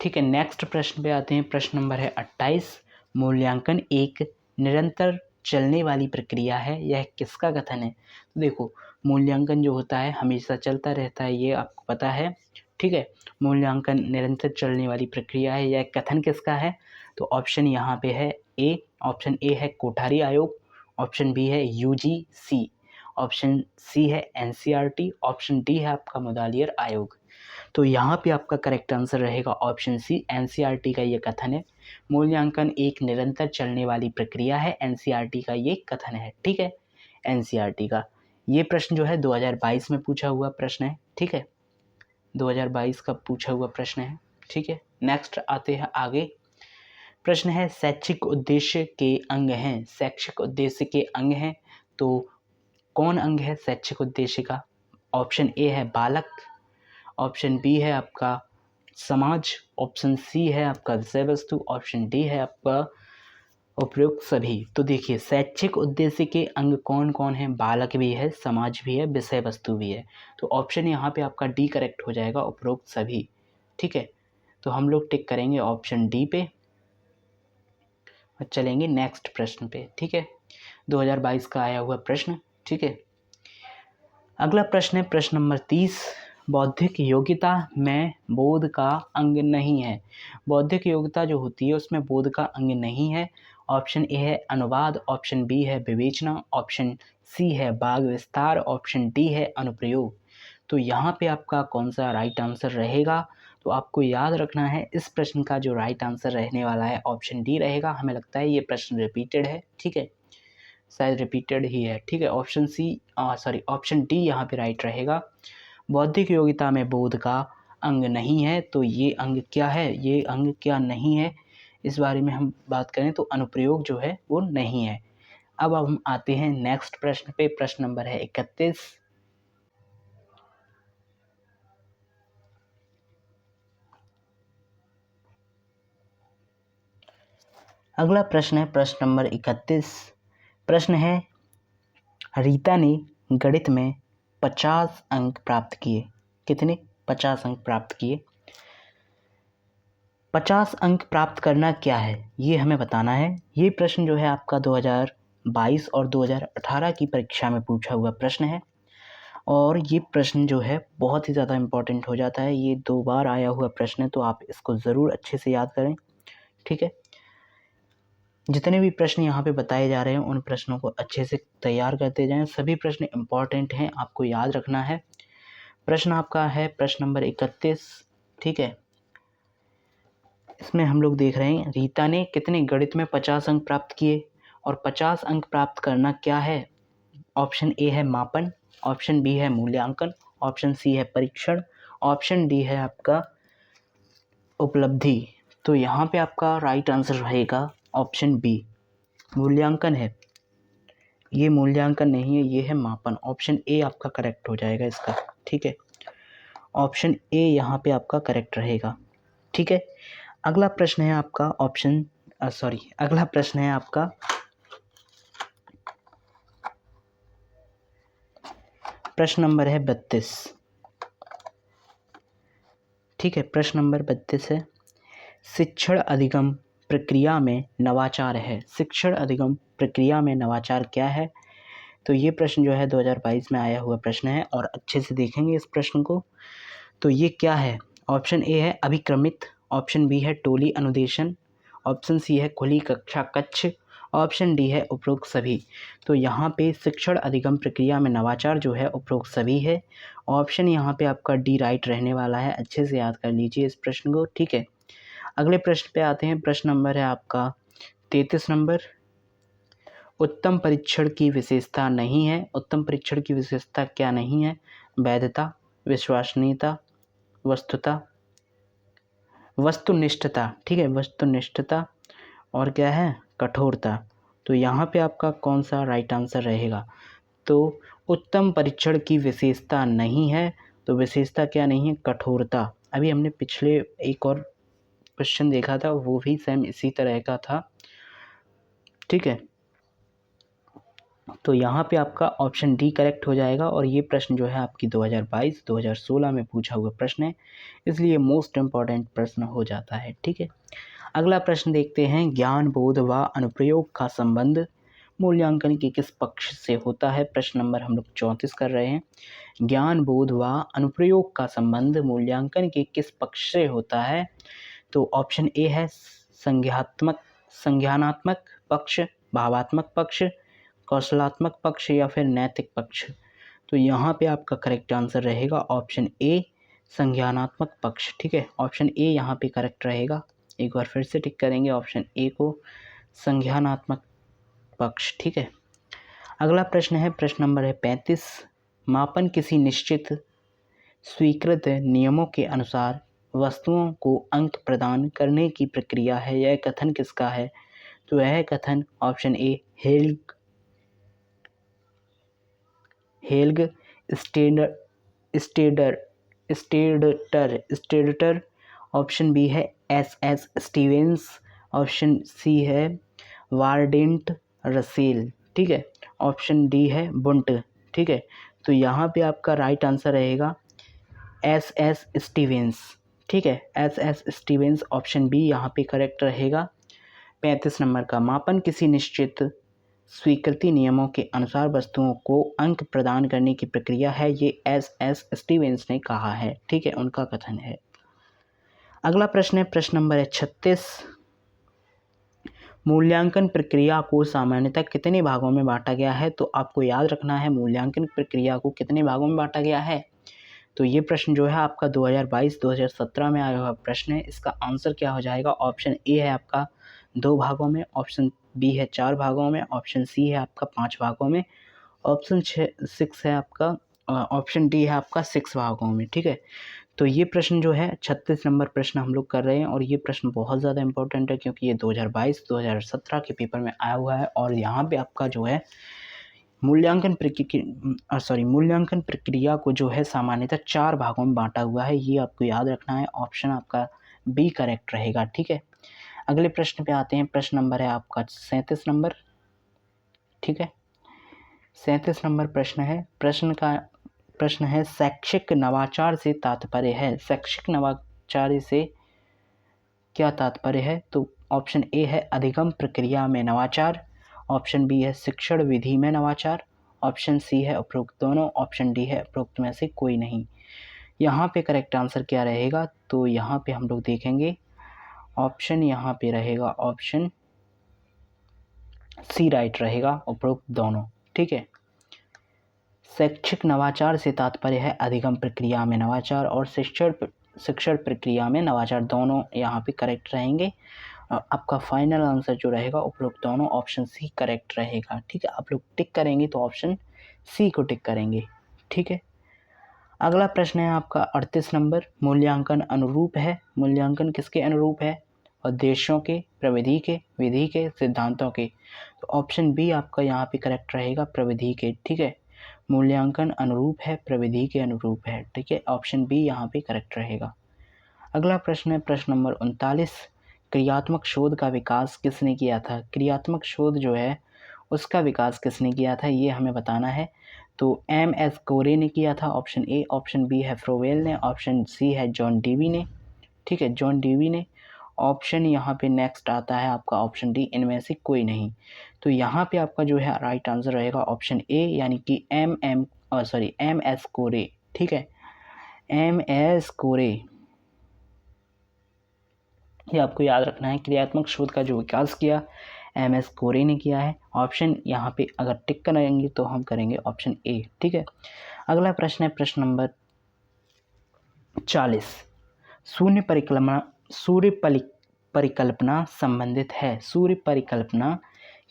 ठीक है, नेक्स्ट प्रश्न पे आते हैं। प्रश्न नंबर है 28, मूल्यांकन एक निरंतर चलने वाली प्रक्रिया है, यह किसका कथन है? तो देखो, मूल्यांकन जो होता है हमेशा चलता रहता है, ये आपको पता है, ठीक है। मूल्यांकन निरंतर चलने वाली प्रक्रिया है, यह कथन किसका है? तो ऑप्शन यहाँ पे है ए, ऑप्शन ए है कोठारी आयोग, ऑप्शन बी है यूजीसी, ऑप्शन सी है एनसीईआरटी, ऑप्शन डी है आपका मुदालियर आयोग। तो यहाँ पे आपका करेक्ट आंसर रहेगा ऑप्शन सी, एनसीईआरटी का ये कथन है। मूल्यांकन एक निरंतर चलने वाली प्रक्रिया है, एनसीईआरटी का ये कथन है, ठीक है। एनसीईआरटी का ये प्रश्न जो है 2022 में पूछा हुआ प्रश्न है, ठीक है। 2022 का पूछा हुआ प्रश्न है, ठीक है। नेक्स्ट आते हैं आगे। प्रश्न है, शैक्षिक उद्देश्य के अंग हैं। शैक्षिक उद्देश्य के अंग हैं, तो कौन अंग है शैक्षिक उद्देश्य का? ऑप्शन ए है बालक, ऑप्शन बी है आपका समाज, ऑप्शन सी है आपका विषय वस्तु, ऑप्शन डी है आपका उपयुक्त सभी। तो देखिए, शैक्षिक उद्देश्य के अंग कौन कौन है? बालक भी है, समाज भी है, विषय वस्तु भी है। तो ऑप्शन यहाँ पे आपका डी करेक्ट हो जाएगा, उपरोक्त सभी, ठीक है। तो हम लोग टिक करेंगे ऑप्शन डी पे और चलेंगे नेक्स्ट प्रश्न पे, ठीक है। 2022 का आया हुआ प्रश्न, ठीक है। अगला प्रश्न है प्रश्न नंबर 30, बौद्धिक योग्यता में बोध का अंग नहीं है। बौद्धिक योग्यता जो होती है उसमें बोध का अंग नहीं है। ऑप्शन ए है अनुवाद, ऑप्शन बी है विवेचना, ऑप्शन सी है वाग विस्तार, ऑप्शन डी है अनुप्रयोग। तो यहाँ पे आपका कौन सा राइट आंसर रहेगा? तो आपको याद रखना है इस प्रश्न का जो राइट आंसर रहने वाला है ऑप्शन डी रहेगा। हमें लगता है ये प्रश्न रिपीटेड है, ठीक है, शायद रिपीटेड ही है, ठीक है। Option C sorry option D यहाँ पे राइट रहेगा। बौद्धिक योग्यता में बोध का अंग नहीं है, तो ये अंग क्या है, ये अंग क्या नहीं है, इस बारे में हम बात करें तो अनुप्रयोग जो है वो नहीं है। अब हम आते हैं नेक्स्ट प्रश्न पे। प्रश्न नंबर है 31। अगला प्रश्न है प्रश्न नंबर 31। प्रश्न है, रीता ने गणित में 50 अंक प्राप्त किए। कितने? 50 अंक प्राप्त किए। 50 अंक प्राप्त करना क्या है, ये हमें बताना है। ये प्रश्न जो है आपका 2022 और 2018 की परीक्षा में पूछा हुआ प्रश्न है और ये प्रश्न जो है बहुत ही ज़्यादा इम्पोर्टेंट हो जाता है। ये 2 बार आया हुआ प्रश्न है, तो आप इसको ज़रूर अच्छे से याद करें, ठीक है। जितने भी प्रश्न यहाँ पे बताए जा रहे हैं उन प्रश्नों को अच्छे से तैयार करते जाएं। सभी प्रश्न इम्पॉर्टेंट हैं, आपको याद रखना है। प्रश्न आपका है प्रश्न नंबर 31, ठीक है। इसमें हम लोग देख रहे हैं रीता ने कितने गणित में 50 अंक प्राप्त किए और 50 अंक प्राप्त करना क्या है। ऑप्शन ए है मापन, ऑप्शन बी है मूल्यांकन, ऑप्शन सी है परीक्षण, ऑप्शन डी है आपका उपलब्धि। तो यहाँ पे आपका राइट आंसर रहेगा ऑप्शन बी, मूल्यांकन है। ये मूल्यांकन नहीं है, ये है मापन। ऑप्शन ए आपका करेक्ट हो जाएगा इसका, ठीक है। ऑप्शन ए यहाँ पे आपका करेक्ट रहेगा, ठीक है। अगला प्रश्न है आपका अगला प्रश्न है आपका प्रश्न नंबर है 32, ठीक है। प्रश्न नंबर 32 है शिक्षण अधिगम प्रक्रिया में नवाचार है। शिक्षण अधिगम प्रक्रिया में नवाचार क्या है। तो ये प्रश्न जो है 2022 में आया हुआ प्रश्न है और अच्छे से देखेंगे इस प्रश्न को। तो ये क्या है। ऑप्शन ए है अभिक्रमित, ऑप्शन बी है टोली अनुदेशन, ऑप्शन सी है खुली कक्षा कक्ष, ऑप्शन डी है उपरोक्त सभी। तो यहाँ पे शिक्षण अधिगम प्रक्रिया में नवाचार जो है उपरोक्त सभी है। ऑप्शन यहाँ पे आपका डी राइट रहने वाला है, अच्छे से याद कर लीजिए इस प्रश्न को, ठीक है। अगले प्रश्न पे आते हैं। प्रश्न नंबर है आपका 33 नंबर। उत्तम परीक्षण की विशेषता नहीं है। उत्तम परीक्षण की विशेषता क्या नहीं है। वैधता, विश्वसनीयता, वस्तुनिष्ठता, ठीक है, वस्तुनिष्ठता और क्या है कठोरता। तो यहाँ पे आपका कौन सा राइट आंसर रहेगा। तो उत्तम परीक्षण की विशेषता नहीं है, तो विशेषता क्या नहीं है, कठोरता। अभी हमने पिछले एक और क्वेश्चन देखा था, वो भी सेम इसी तरह का था, ठीक है। तो यहाँ पे आपका ऑप्शन डी करेक्ट हो जाएगा और ये प्रश्न जो है आपकी 2022-2016 में पूछा हुआ प्रश्न है, इसलिए मोस्ट इम्पॉर्टेंट प्रश्न हो जाता है, ठीक है। अगला प्रश्न देखते हैं ज्ञान बोध व अनुप्रयोग का संबंध मूल्यांकन के किस पक्ष से होता है। प्रश्न नंबर हम लोग 34 कर रहे हैं। ज्ञान बोध व अनुप्रयोग का संबंध मूल्यांकन के किस पक्ष से होता है। तो ऑप्शन ए है संज्ञानात्मक पक्ष, भावात्मक पक्ष, कौशलात्मक पक्ष या फिर नैतिक पक्ष। तो यहाँ पे आपका करेक्ट आंसर रहेगा ऑप्शन ए, संज्ञानात्मक पक्ष, ठीक है। ऑप्शन ए यहाँ पे करेक्ट रहेगा। एक बार फिर से टिक करेंगे ऑप्शन ए को, संज्ञानात्मक पक्ष, ठीक है। अगला प्रश्न है प्रश्न नंबर है 35। मापन किसी निश्चित स्वीकृत नियमों के अनुसार वस्तुओं को अंक प्रदान करने की प्रक्रिया है। यह कथन किसका है। तो यह कथन ऑप्शन ए हेल्ग स्टेडटर, ऑप्शन बी है एस स्टीवेंस, ऑप्शन सी है वार्डेंट रसेल, ठीक है। ऑप्शन डी है बुंट, ठीक है। तो यहाँ पे आपका राइट आंसर रहेगा एस स्टीवेंस, ठीक है। एस स्टीवेंस ऑप्शन बी यहाँ पे करेक्ट रहेगा। 35 नंबर का मापन किसी निश्चित स्वीकृति नियमों के अनुसार वस्तुओं को अंक प्रदान करने की प्रक्रिया है, ये एस स्टीवेंस ने कहा है, ठीक है, उनका कथन है। अगला प्रश्न है प्रश्न नंबर है 36। मूल्यांकन प्रक्रिया को सामान्यतः कितने भागों में बांटा गया है। तो आपको याद रखना है मूल्यांकन प्रक्रिया को कितने भागों में बांटा गया है। तो ये प्रश्न जो है आपका 2022-2017 में आया हुआ प्रश्न है। इसका आंसर क्या हो जाएगा। ऑप्शन ए है आपका 2 भागों में, ऑप्शन बी है 4 भागों में, ऑप्शन सी है आपका 5 भागों में, ऑप्शन 6 है आपका ऑप्शन डी है आपका 6 भागों में, ठीक है। तो ये प्रश्न जो है 36 नंबर प्रश्न हम लोग कर रहे हैं और ये प्रश्न बहुत ज़्यादा इंपॉर्टेंट है क्योंकि ये 2022-2017 के पेपर में आया हुआ है और यहाँ पे आपका जो है मूल्यांकन प्रक्रिया को जो है सामान्यतः 4 भागों में बांटा हुआ है, ये आपको याद रखना है। ऑप्शन आपका बी करेक्ट रहेगा, ठीक है। अगले प्रश्न पे आते हैं। प्रश्न नंबर है आपका 37 नंबर, ठीक है। 37 नंबर प्रश्न है। प्रश्न है शैक्षिक नवाचार से तात्पर्य है। शैक्षिक नवाचार से क्या तात्पर्य है? तो ऑप्शन ए है अधिगम प्रक्रिया में नवाचार, ऑप्शन बी है शिक्षण विधि में नवाचार, ऑप्शन सी है उपरोक्त दोनों, ऑप्शन डी है उपरोक्त में से कोई नहीं। यहाँ पे करेक्ट आंसर क्या रहेगा? तो यहाँ पे हम लोग देखेंगे ऑप्शन यहाँ पे रहेगा ऑप्शन सी राइट रहेगा, उपरोक्त दोनों। ठीक है, शैक्षिक नवाचार से तात्पर्य है अधिगम प्रक्रिया में नवाचार और शिक्षण प्रक्रिया में नवाचार, दोनों यहाँ पे करेक्ट रहेंगे। आपका फाइनल आंसर जो रहेगा उपरोक्त दोनों, ऑप्शन सी करेक्ट रहेगा। ठीक है, आप लोग टिक करेंगे तो ऑप्शन सी को टिक करेंगे। ठीक है, अगला प्रश्न है आपका 38 नंबर, मूल्यांकन अनुरूप है। मूल्यांकन किसके अनुरूप है? उद्देश्यों के, प्रविधि के, विधि के, सिद्धांतों के। तो ऑप्शन बी आपका यहाँ पे करेक्ट रहेगा, प्रविधि के। ठीक है, मूल्यांकन अनुरूप है, प्रविधि के अनुरूप है। ठीक है, ऑप्शन बी यहाँ पे करेक्ट रहेगा। अगला प्रश्न है प्रश्न नंबर 39, क्रियात्मक शोध का विकास किसने किया था? क्रियात्मक शोध जो है उसका विकास किसने किया था, ये हमें बताना है। तो एम.एस. कोरे ने किया था, ऑप्शन ए, ऑप्शन बी है फ्रोवेल ने, ऑप्शन सी है जॉन डीवी ने। ठीक है, जॉन डीवी ने। ऑप्शन यहाँ पे नेक्स्ट आता है आपका ऑप्शन डी, इनमें से कोई नहीं। तो यहाँ पे आपका जो है राइट आंसर रहेगा ऑप्शन ए, यानी कि एम.एस. कोरे। ठीक है, एम.एस. कोरे, ये आपको याद रखना है। क्रियात्मक शोध का जो विकास किया एम.एस. कोरे ने किया है। ऑप्शन यहाँ पे अगर टिक करेंगे तो हम करेंगे ऑप्शन ए। ठीक है, अगला प्रश्न है प्रश्न नंबर 40, सूर्य परिकल्पना संबंधित है। सूर्य परिकल्पना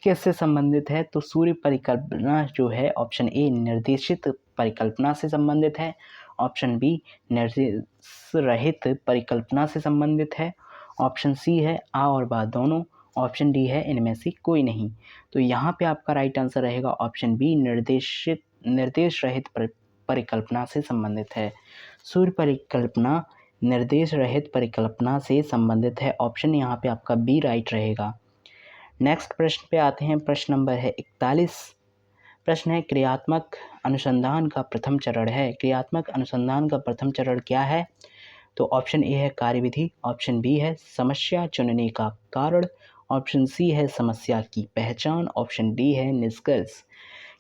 किससे संबंधित है? तो सूर्य परिकल्पना जो है ऑप्शन ए निर्देशित परिकल्पना से संबंधित है, ऑप्शन बी निर्देश रहित परिकल्पना से संबंधित है, ऑप्शन सी है आ और बा दोनों, ऑप्शन डी है इनमें से कोई नहीं। तो यहाँ पे आपका राइट आंसर रहेगा ऑप्शन बी, निर्देश रहित परिकल्पना से संबंधित है। सूर्य परिकल्पना निर्देश रहित परिकल्पना से संबंधित है, ऑप्शन यहाँ पे आपका बी राइट रहेगा। नेक्स्ट प्रश्न पे आते हैं, प्रश्न नंबर है 41। प्रश्न है क्रियात्मक अनुसंधान का प्रथम चरण है। क्रियात्मक अनुसंधान का प्रथम चरण क्या है? तो ऑप्शन ए है कार्यविधि, ऑप्शन बी है समस्या चुनने का कारण, ऑप्शन सी है समस्या की पहचान, ऑप्शन डी है निष्कर्ष।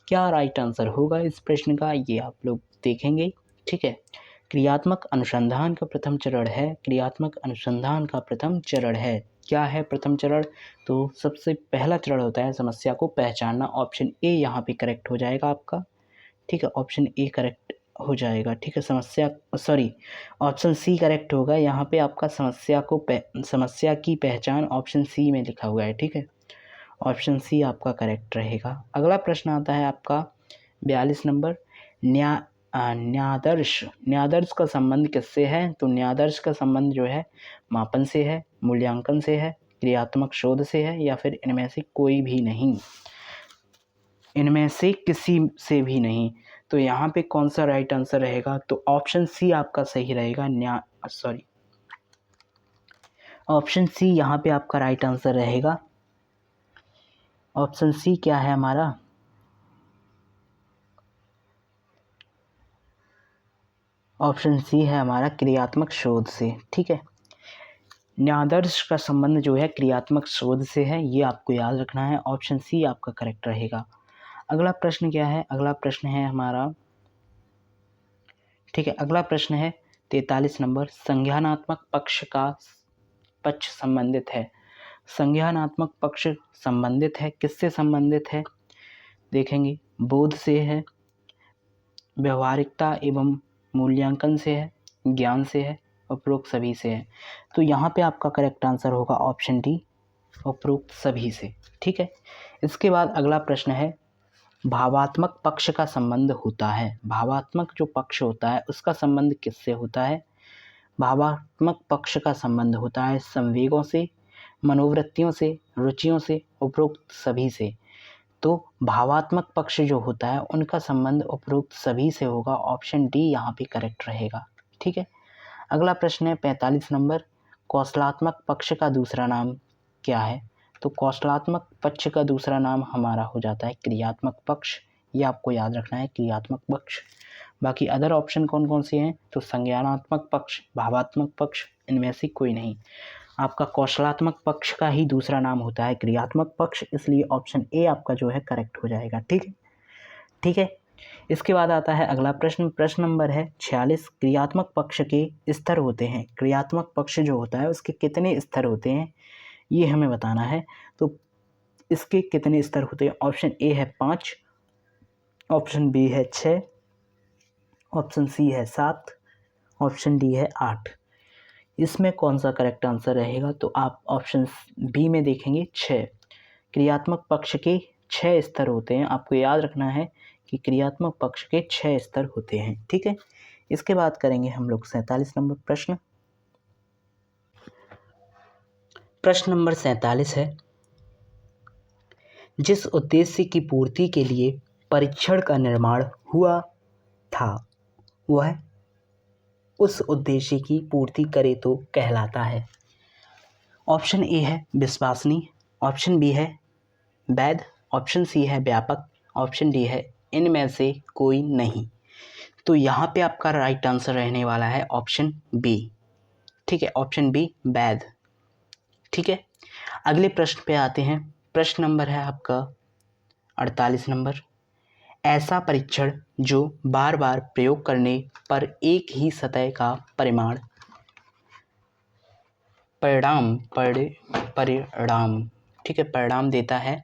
क्या राइट आंसर होगा इस प्रश्न का, ये आप लोग देखेंगे। ठीक है, क्रियात्मक अनुसंधान का प्रथम चरण है, क्रियात्मक अनुसंधान का प्रथम चरण है। क्या है प्रथम चरण? तो सबसे पहला चरण होता है समस्या को पहचानना, ऑप्शन ए यहाँ पे करेक्ट हो जाएगा आपका। ठीक है, ऑप्शन ए करेक्ट हो जाएगा। ठीक है, ऑप्शन सी करेक्ट होगा। यहाँ पे आपका समस्या की पहचान ऑप्शन सी में लिखा हुआ है। ठीक है, ऑप्शन सी आपका करेक्ट रहेगा। अगला प्रश्न आता है आपका 42 नंबर, न्यादर्श का संबंध किससे है? तो न्यादर्श का संबंध जो है मापन से है, मूल्यांकन से है, क्रियात्मक शोध से है, या फिर इनमें से कोई भी नहीं, इनमें से किसी से भी नहीं। तो यहाँ पे कौन सा राइट आंसर रहेगा? तो ऑप्शन सी आपका सही रहेगा। ऑप्शन सी यहाँ पे आपका राइट आंसर रहेगा। ऑप्शन सी क्या है हमारा? ऑप्शन सी है हमारा क्रियात्मक शोध से। ठीक है, न्यादर्श का संबंध जो है क्रियात्मक शोध से है, ये आपको याद रखना है। ऑप्शन सी आपका करेक्ट रहेगा। अगला प्रश्न क्या है? अगला प्रश्न है हमारा, ठीक है, अगला प्रश्न है 43 नंबर, संज्ञानात्मक पक्ष संबंधित है। संज्ञानात्मक पक्ष संबंधित है, किससे संबंधित है? देखेंगे, बोध से है, व्यवहारिकता एवं मूल्यांकन से है, ज्ञान से है, उपरोक्त सभी से है। तो यहाँ पे आपका करेक्ट आंसर होगा ऑप्शन डी, उपरोक्त सभी से। ठीक है, इसके बाद अगला प्रश्न है, भावात्मक पक्ष का संबंध होता है। भावात्मक जो पक्ष होता है उसका संबंध किससे होता है? भावात्मक पक्ष का संबंध होता है संवेगों से, मनोवृत्तियों से, रुचियों से, उपरोक्त सभी से। तो भावात्मक पक्ष जो होता है उनका संबंध उपरोक्त सभी से होगा, ऑप्शन डी यहाँ पे करेक्ट रहेगा। ठीक है, अगला प्रश्न है 45 नंबर, कौशलात्मक पक्ष का दूसरा नाम क्या है? तो कौशलात्मक पक्ष का दूसरा नाम हमारा हो जाता है क्रियात्मक पक्ष, ये आपको याद रखना है, क्रियात्मक पक्ष। बाकी अदर ऑप्शन कौन कौन से हैं? तो संज्ञानात्मक पक्ष, भावात्मक पक्ष, इनमें से कोई नहीं। आपका कौशलात्मक पक्ष का ही दूसरा नाम होता है क्रियात्मक पक्ष, इसलिए ऑप्शन ए आपका जो है करेक्ट हो जाएगा। ठीक है, ठीक है। इसके बाद आता है अगला प्रश्न, प्रश्न नंबर है 46। क्रियात्मक पक्ष के स्तर होते हैं, क्रियात्मक पक्ष जो होता है उसके कितने स्तर होते हैं ये हमें बताना है। तो इसके कितने स्तर होते हैं? ऑप्शन ए है 5, ऑप्शन बी है 6, ऑप्शन सी है 7, ऑप्शन डी है 8। इसमें कौन सा करेक्ट आंसर रहेगा? तो आप ऑप्शन बी में देखेंगे 6। क्रियात्मक पक्ष के 6 स्तर होते हैं, आपको याद रखना है कि क्रियात्मक पक्ष के 6 स्तर होते हैं। ठीक है, इसके बाद करेंगे हम लोग 47 नंबर प्रश्न। प्रश्न नंबर 47 है, जिस उद्देश्य की पूर्ति के लिए परीक्षण का निर्माण हुआ था वह उस उद्देश्य की पूर्ति करे तो कहलाता है। ऑप्शन ए है विश्वसनीय, ऑप्शन बी है वैध, ऑप्शन सी है व्यापक, ऑप्शन डी है इनमें से कोई नहीं। तो यहाँ पे आपका राइट आंसर रहने वाला है ऑप्शन बी। ठीक है, ऑप्शन बी वैध। ठीक है, अगले प्रश्न पे आते हैं। प्रश्न नंबर है आपका 48 नंबर। ऐसा परीक्षण जो बार बार प्रयोग करने पर एक ही सतह का परिणाम ठीक है परिणाम देता है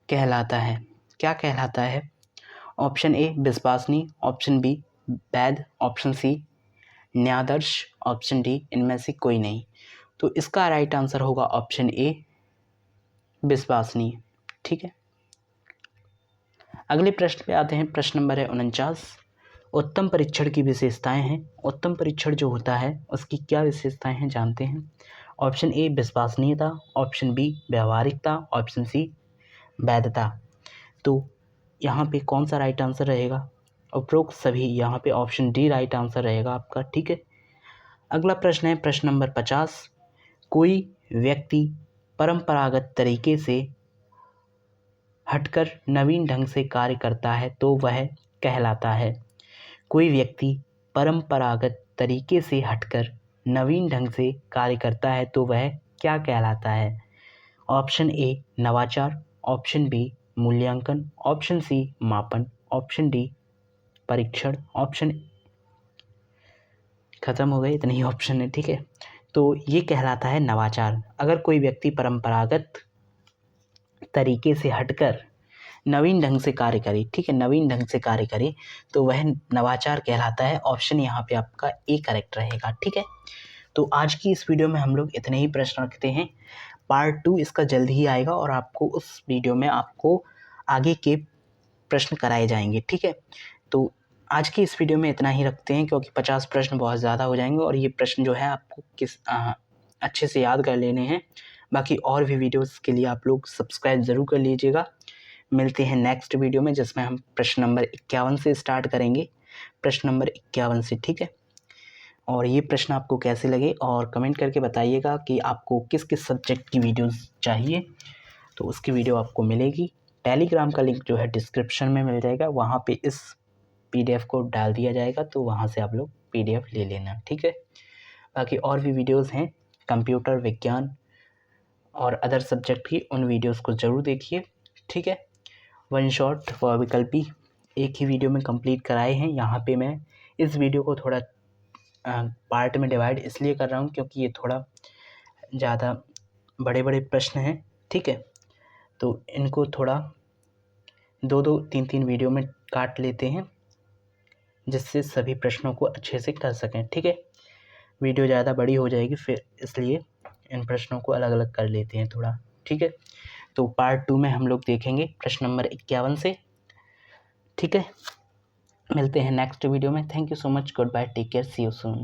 कहलाता है। क्या कहलाता है? ऑप्शन ए विश्वसनीय, ऑप्शन बी वैध, ऑप्शन सी न्यायादर्श, ऑप्शन डी इनमें से कोई नहीं। तो इसका राइट आंसर होगा ऑप्शन ए विश्वसनीय। ठीक है, अगले प्रश्न पे आते हैं। प्रश्न नंबर है 49। उत्तम परीक्षण की विशेषताएं हैं। उत्तम परीक्षण जो होता है उसकी क्या विशेषताएं हैं जानते हैं। ऑप्शन ए विश्वसनीयता, ऑप्शन बी व्यावहारिकता, ऑप्शन सी वैधता। तो यहाँ पे कौन सा राइट आंसर रहेगा? उपरोक्त सभी, यहाँ पे ऑप्शन डी राइट आंसर रहेगा आपका। ठीक है, अगला प्रश्न है प्रश्न नंबर 50। कोई व्यक्ति परंपरागत तरीके से हटकर नवीन ढंग से कार्य करता है तो वह कहलाता है। कोई व्यक्ति परंपरागत तरीके से हटकर नवीन ढंग से कार्य करता है तो वह क्या कहलाता है? ऑप्शन ए नवाचार, ऑप्शन बी मूल्यांकन, ऑप्शन सी मापन, ऑप्शन डी परीक्षण। ऑप्शन खत्म हो गए, इतने ही ऑप्शन है। ठीक है, तो ये कहलाता है नवाचार। अगर कोई व्यक्ति परंपरागत तरीके से हटकर नवीन ढंग से कार्य करे, ठीक है, नवीन ढंग से कार्य करे तो वह नवाचार कहलाता है। ऑप्शन यहाँ पे आपका ए करेक्ट रहेगा। ठीक है, तो आज की इस वीडियो में हम लोग इतने ही प्रश्न रखते हैं। पार्ट 2 इसका जल्द ही आएगा और आपको उस वीडियो में आपको आगे के प्रश्न कराए जाएंगे। ठीक है, तो आज की इस वीडियो में इतना ही रखते हैं क्योंकि 50 प्रश्न बहुत ज़्यादा हो जाएंगे और ये प्रश्न जो है आपको अच्छे से याद कर लेने हैं। बाकी और भी वीडियोस के लिए आप लोग सब्सक्राइब ज़रूर कर लीजिएगा। मिलते हैं नेक्स्ट वीडियो में जिसमें हम प्रश्न नंबर 51 से स्टार्ट करेंगे, प्रश्न नंबर 51 से। ठीक है, और ये प्रश्न आपको कैसे लगे और कमेंट करके बताइएगा कि आपको किस किस सब्जेक्ट की वीडियोस चाहिए, तो उसकी वीडियो आपको मिलेगी। टेलीग्राम का लिंक जो है डिस्क्रिप्शन में मिल जाएगा, वहाँ पे इस PDF को डाल दिया जाएगा, तो वहाँ से आप लोग PDF ले लेना। ठीक है, बाकी और भी वीडियोस हैं कंप्यूटर विज्ञान और अदर सब्जेक्ट की, उन वीडियोस को ज़रूर देखिए। ठीक है, वन शॉट व विकल्पी एक ही वीडियो में कंप्लीट कराए हैं। यहाँ पे मैं इस वीडियो को थोड़ा पार्ट में डिवाइड इसलिए कर रहा हूँ क्योंकि ये थोड़ा ज़्यादा बड़े बड़े प्रश्न हैं। ठीक है, तो इनको थोड़ा 2-2, 3-3 वीडियो में काट लेते हैं जिससे सभी प्रश्नों को अच्छे से कर सकें। ठीक है, वीडियो ज़्यादा बड़ी हो जाएगी फिर, इसलिए इन प्रश्नों को अलग अलग कर लेते हैं थोड़ा। ठीक है, तो पार्ट 2 में हम लोग देखेंगे प्रश्न नंबर 51 से। ठीक है, मिलते हैं नेक्स्ट वीडियो में। Thank you so much, goodbye, take care, see you soon.